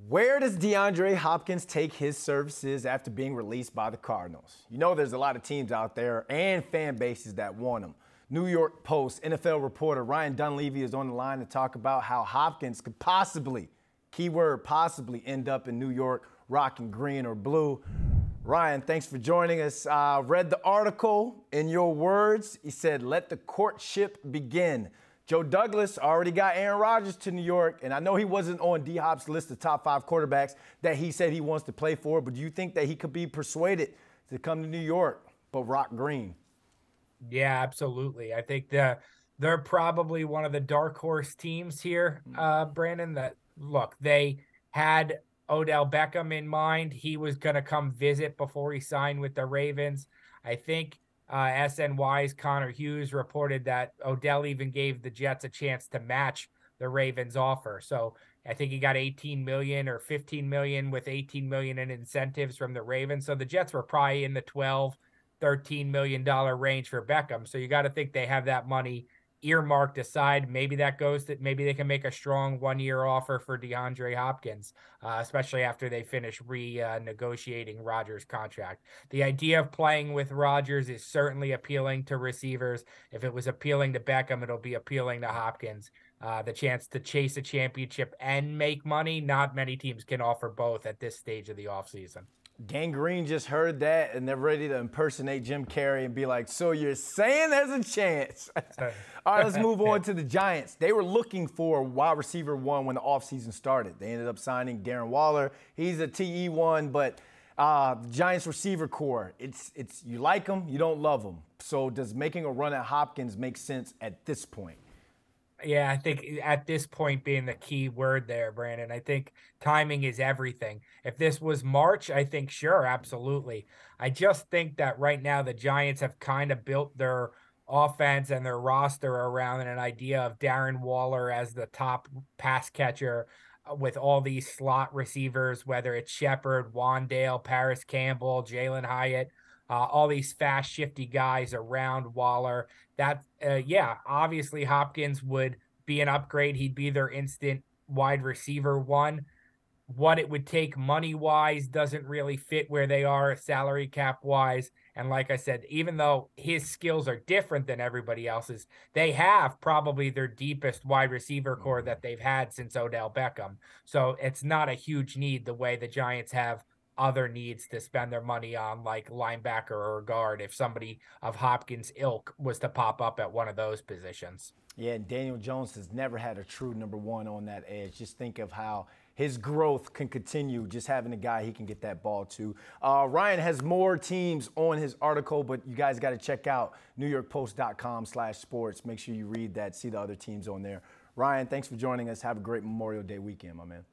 Where does DeAndre Hopkins take his services after being released by the Cardinals? You know there's a lot of teams out there and fan bases that want him. New York Post NFL reporter Ryan Dunleavy is on the line to talk about how Hopkins could possibly, keyword possibly, end up in New York rocking green or blue. Ryan, thanks for joining us. Read the article. In your words, he said, let the courtship begin. Joe Douglas already got Aaron Rodgers to New York, and I know he wasn't on D-Hop's list of top 5 quarterbacks that he said he wants to play for, but do you think that he could be persuaded to come to New York but rock green? Yeah, absolutely. I think they're probably one of the dark horse teams here, Brandon. That look, they had Odell Beckham in mind. He was going to come visit before he signed with the Ravens. I think SNY's Connor Hughes reported that Odell even gave the Jets a chance to match the Ravens offer. So I think he got 18 million or 15 million with 18 million in incentives from the Ravens. So the Jets were probably in the 12-13 million dollar range for Beckham. So you got to think they have that money earmarked aside. Maybe that goes that maybe they can make a strong 1-year offer for DeAndre Hopkins, especially after they finish renegotiating Rodgers' contract. The idea of playing with Rodgers is certainly appealing to receivers. If it was appealing to Beckham, it'll be appealing to Hopkins. The chance to chase a championship and make money, not many teams can offer both at this stage of the offseason. Gang Green just heard that, and they're ready to impersonate Jim Carrey and be like, so you're saying there's a chance? All right, let's move on to the Giants. They were looking for wide receiver 1 when the offseason started. They ended up signing Darren Waller. He's a TE1, but the Giants receiver core, it's you like him, you don't love him. So does making a run at Hopkins make sense at this point? Yeah, I think at this point being the key word there, Brandon, I think timing is everything. If this was March, I think, sure, absolutely. I just think that right now the Giants have kind of built their offense and their roster around an idea of Darren Waller as the top pass catcher with all these slot receivers, whether it's Shepard, Wandale, Paris Campbell, Jalen Hyatt, all these fast, shifty guys around Waller. That, yeah, obviously Hopkins would be an upgrade. He'd be their instant wide receiver 1. What it would take money-wise doesn't really fit where they are salary cap-wise. And like I said, even though his skills are different than everybody else's, they have probably their deepest wide receiver core that they've had since Odell Beckham. So it's not a huge need the way the Giants have other needs to spend their money on, like linebacker or guard, if somebody of Hopkins' ilk was to pop up at one of those positions. Yeah, and Daniel Jones has never had a true number 1 on that edge. Just think of how his growth can continue just having a guy he can get that ball to. Ryan has more teams on his article, but you guys got to check out NewYorkPost.com/sports. Make sure you read that, see the other teams on there. Ryan, thanks for joining us. Have a great Memorial Day weekend, my man.